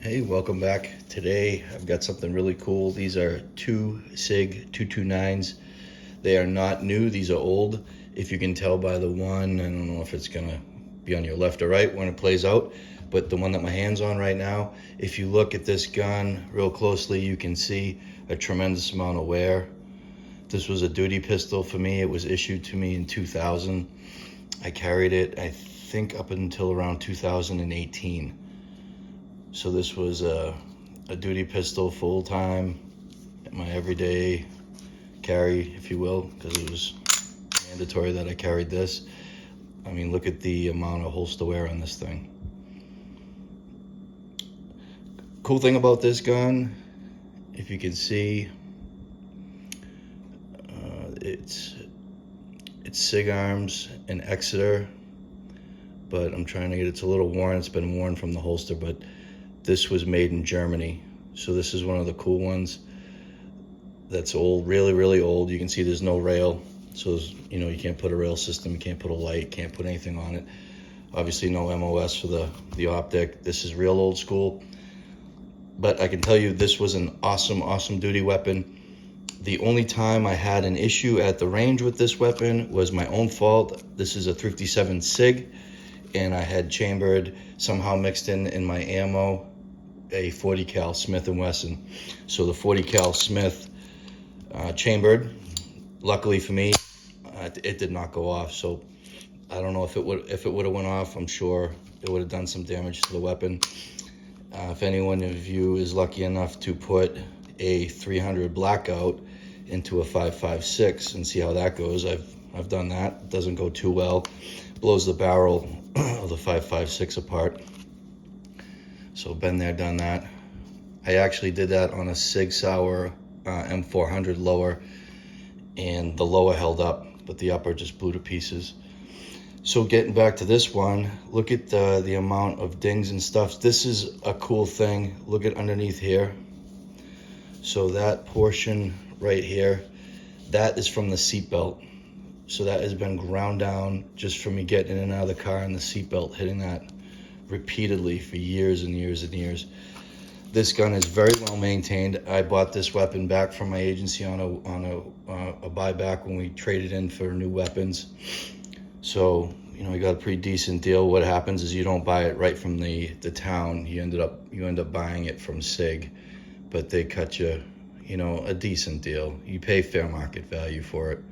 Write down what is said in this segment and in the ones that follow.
Hey, welcome back. Today I've got something really cool. These are two SIG 229s. They are not new, these are old. If you can tell by the one, I don't know if it's gonna be on your left or right when it plays out, but the one that my hand's on right now, if you look at this gun real closely, you can see a tremendous amount of wear. This was a duty pistol for me. It was issued to me in 2000. I carried it, I think, up until around 2018. So this was a duty pistol full time, my everyday carry, if you will, because it was mandatory that I carried this. I mean, look at the amount of holster wear on this thing. Cool thing about this gun, if you can see, it's SIG Arms in Exeter, but I'm trying to get, it's a little worn. It's been worn from the holster, but this was made in Germany. So this is one of the cool ones that's old, really, really old. You can see there's no rail. So, you can't put a rail system, you can't put a light, can't put anything on it. Obviously no MOS for the optic. This is real old school. But I can tell you this was an awesome, awesome duty weapon. The only time I had an issue at the range with this weapon was my own fault. This is a 357 SIG, and I had chambered, somehow mixed in my ammo, a 40 cal Smith & Wesson. So the 40 cal Smith chambered. Luckily for me, it did not go off. So I don't know if it would have went off. I'm sure it would have done some damage to the weapon. If anyone of you is lucky enough to put a 300 Blackout into a 5.56 and see how that goes, I've done that. It doesn't go too well. Blows the barrel of the 5.56 apart. So been there, done that. I actually did that on a Sig Sauer M400 lower, and the lower held up, but the upper just blew to pieces. So getting back to this one, look at the amount of dings and stuff. This is a cool thing. Look at underneath here. So that portion right here, that is from the seatbelt. So that has been ground down just from me getting in and out of the car and the seatbelt hitting that repeatedly for years and years and years. This gun is very well maintained. I bought this weapon back from my agency on a buyback when we traded in for new weapons. So, I got a pretty decent deal. What happens is you don't buy it right from the town. You end up buying it from SIG, but they cut you, a decent deal. You pay fair market value for it.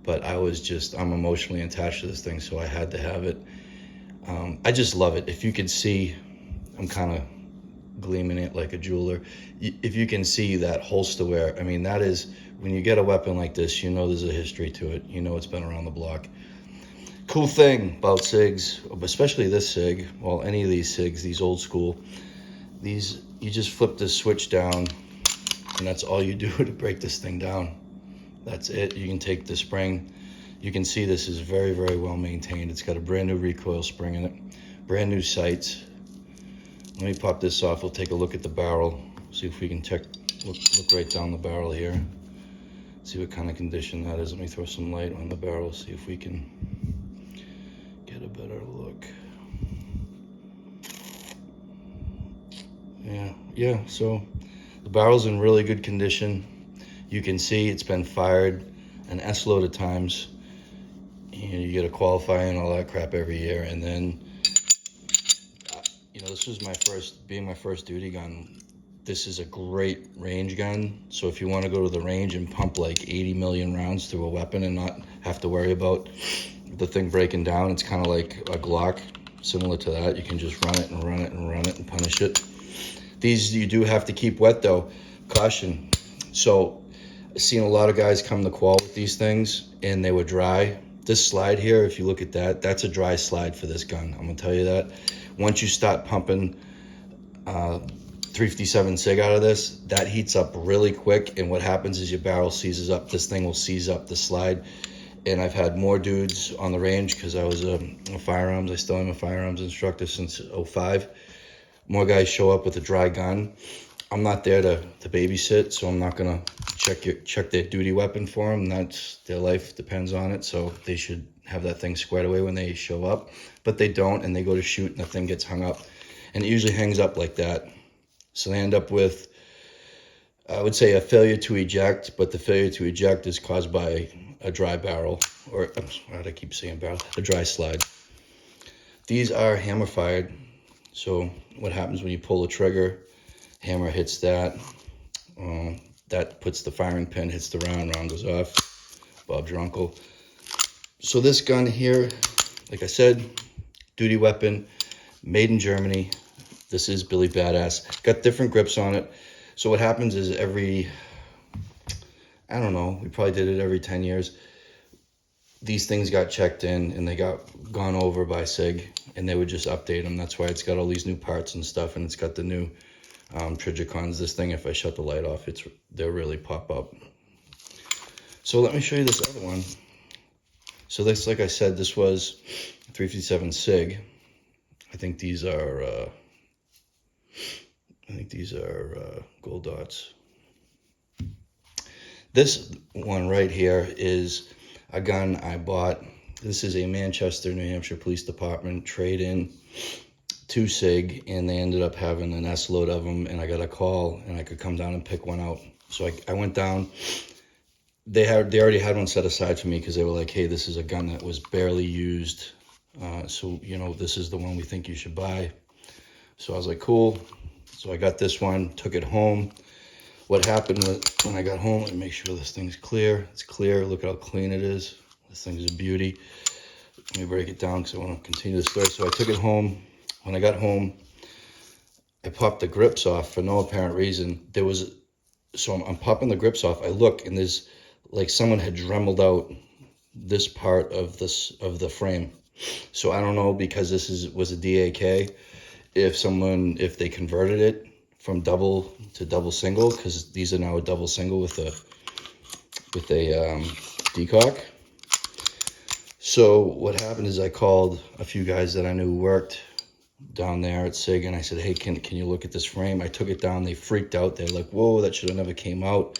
But I'm emotionally attached to this thing, so I had to have it. I just love it. If you could see, I'm kind of gleaming it like a jeweler. If you can see that holster wear, I mean, that is, when you get a weapon like this, there's a history to it. It's been around the block. Cool thing about SIGs, especially this SIG, well, any of these SIGs, these old school, you just flip this switch down, and that's all you do to break this thing down. That's it. You can take the spring. You can see this is very, very well maintained. It's got a brand new recoil spring in it, brand new sights. Let me pop this off. We'll take a look at the barrel, see if we can look right down the barrel here, see what kind of condition that is. Let me throw some light on the barrel, see if we can get a better look. Yeah, so the barrel's in really good condition. You can see it's been fired an S-load of times. You get a qualifier and all that crap every year. And then, this was my first duty gun. This is a great range gun. So if you want to go to the range and pump like 80 million rounds through a weapon and not have to worry about the thing breaking down, it's kind of like a Glock, similar to that. You can just run it and run it and run it and punish it. These you do have to keep wet though. Caution. So I've seen a lot of guys come to qual with these things and they were dry. This slide here, if you look at that, that's a dry slide for this gun. I'm gonna tell you that. Once you start pumping 357 SIG out of this, that heats up really quick, and what happens is your barrel seizes up. This thing will seize up the slide. And I've had more dudes on the range because I was a firearms, I still am a firearms instructor since '05. More guys show up with a dry gun. I'm not there to babysit, so I'm not gonna check their duty weapon for them. That's their life depends on it, so they should have that thing squared away when they show up. But they don't, and they go to shoot, and the thing gets hung up, and it usually hangs up like that. So they end up with, I would say, a failure to eject, but the failure to eject is caused by a dry barrel, or why do I keep saying barrel? A dry slide. These are hammer fired. So what happens when you pull the trigger, hammer hits that, that puts the firing pin, hits the round goes off. Bob's your uncle. So this gun here, like I said, duty weapon, made in Germany. This is Billy Badass. Got different grips on it. So what happens is every, I don't know, we probably did it every 10 years. These things got checked in and they got gone over by SIG, and they would just update them. That's why it's got all these new parts and stuff, and it's got the new Trijicons. This thing, if I shut the light off, they'll really pop up. So let me show you this other one. So this, like I said, this was 357 SIG. I think these are gold dots. This one right here is a gun I bought. This is a Manchester, New Hampshire Police Department trade-in to SIG, and they ended up having an S-load of them, and I got a call, and I could come down and pick one out. So I went down. They already had one set aside for me because they were like, hey, this is a gun that was barely used. So, you know, this is the one we think you should buy. So I was like, cool. So I got this one, took it home. What happened was when I got home, let me make sure this thing's clear. It's clear. Look at how clean it is. This thing's a beauty. Let me break it down because I want to continue the story. So I took it home. When I got home, I popped the grips off for no apparent reason. So I'm popping the grips off. I look, and there's like someone had dremeled out this part of the frame. So I don't know, because this was a DAK, if they converted it from double to double single, because these are now a double single with a decock. So what happened is I called a few guys that I knew worked down there at SIG, and I said, hey, can you look at this frame? I took it down. They freaked out. They're like, whoa, that should have never came out.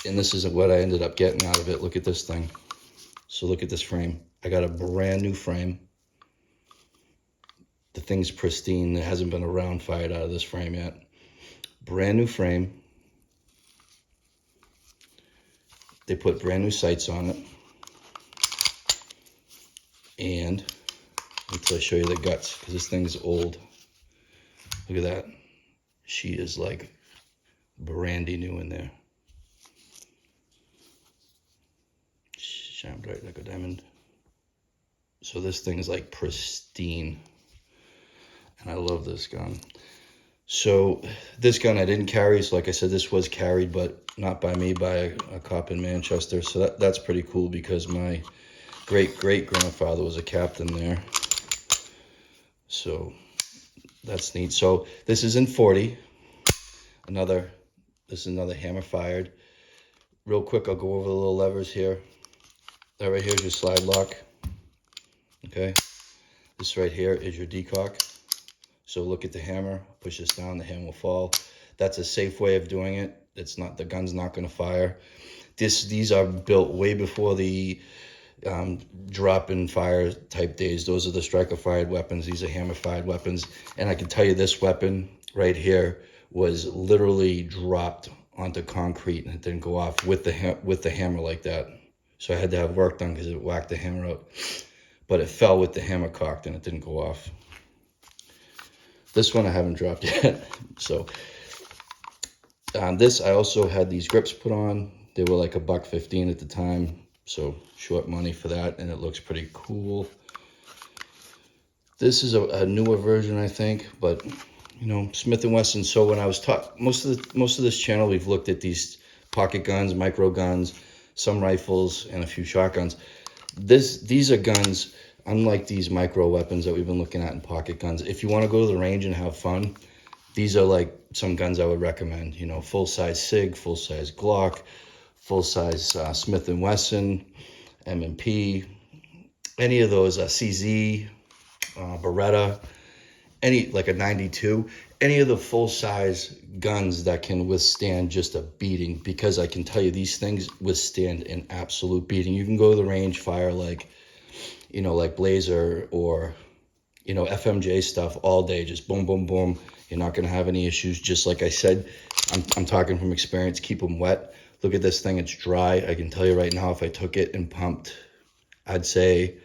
And this is what I ended up getting out of it. Look at this thing. So look at this frame. I got a brand new frame. The thing's pristine. There hasn't been a round fired out of this frame yet. Brand new frame. They put brand new sights on it. And until I show you the guts, because this thing's old. Look at that. She is like brandy new in there. Shine bright like a diamond. So this thing's like pristine. And I love this gun. So this gun I didn't carry. So like I said, this was carried, but not by me, by a cop in Manchester. So that's pretty cool, because my great-great-grandfather was a captain there. So that's neat. So this is in 40. This is another hammer fired. Real quick, I'll go over the little levers here. That right here is your slide lock. Okay. This right here is your decock. So look at the hammer. Push this down, the hammer will fall. That's a safe way of doing it. It's not, the gun's not going to fire. These are built way before the drop and fire type days. Those are the striker fired weapons. These are hammer fired weapons. And I can tell you, this weapon right here was literally dropped onto concrete, and it didn't go off with the hammer like that. So I had to have work done because it whacked the hammer out. But it fell with the hammer cocked, and it didn't go off. This one I haven't dropped yet. So this, I also had these grips put on. They were like $1.15 at the time. So short money for that, and it looks pretty cool. This is a newer version, I think, but you know, Smith & Wesson. So when I was taught, most of this channel, we've looked at these pocket guns, micro guns, some rifles, and a few shotguns. These are guns, unlike these micro weapons that we've been looking at in pocket guns. If you want to go to the range and have fun, these are like some guns I would recommend. You know, full-size SIG, full-size Glock, full-size Smith & Wesson, M&P, any of those, CZ, Beretta, like a 92, any of the full-size guns that can withstand just a beating, because I can tell you these things withstand an absolute beating. You can go to the range, fire like, you know, like Blazer or, you know, FMJ stuff all day, just boom, boom, boom. You're not gonna have any issues. Just like I said, I'm talking from experience, keep them wet. Look at this thing, it's dry. I can tell you right now, if I took it and pumped, I'd say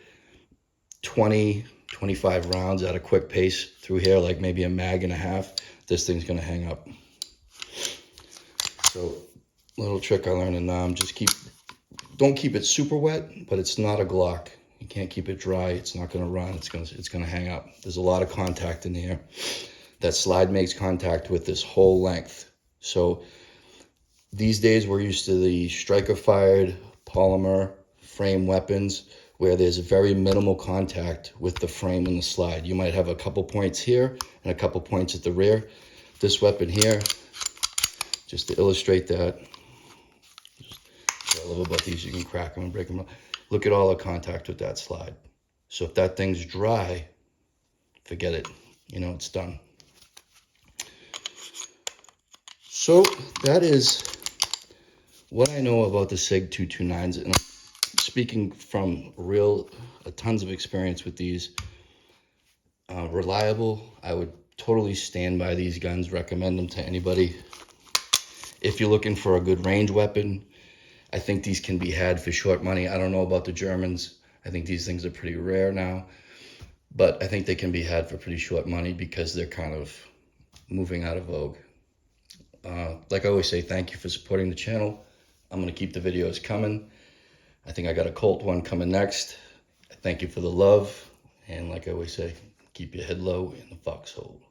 20, 25 rounds at a quick pace through here, like maybe a mag and a half, this thing's gonna hang up. So, little trick I learned in Nam, just don't keep it super wet, but it's not a Glock. You can't keep it dry, it's not gonna run, it's gonna hang up. There's a lot of contact in here. That slide makes contact with this whole length. So these days we're used to the striker fired polymer frame weapons where there's very minimal contact with the frame and the slide. You might have a couple points here and a couple points at the rear. This weapon here, just to illustrate that, what I love about these, you can crack them and break them up. Look at all the contact with that slide. So if that thing's dry, forget it. You know, it's done. So that is what I know about the SIG 229s, and I'm speaking from tons of experience with these. Reliable. I would totally stand by these guns, recommend them to anybody. If you're looking for a good range weapon, I think these can be had for short money. I don't know about the Germans. I think these things are pretty rare now, but I think they can be had for pretty short money because they're kind of moving out of vogue. Like I always say, thank you for supporting the channel. I'm going to keep the videos coming. I think I got a Colt one coming next. Thank you for the love. And like I always say, keep your head low in the foxhole.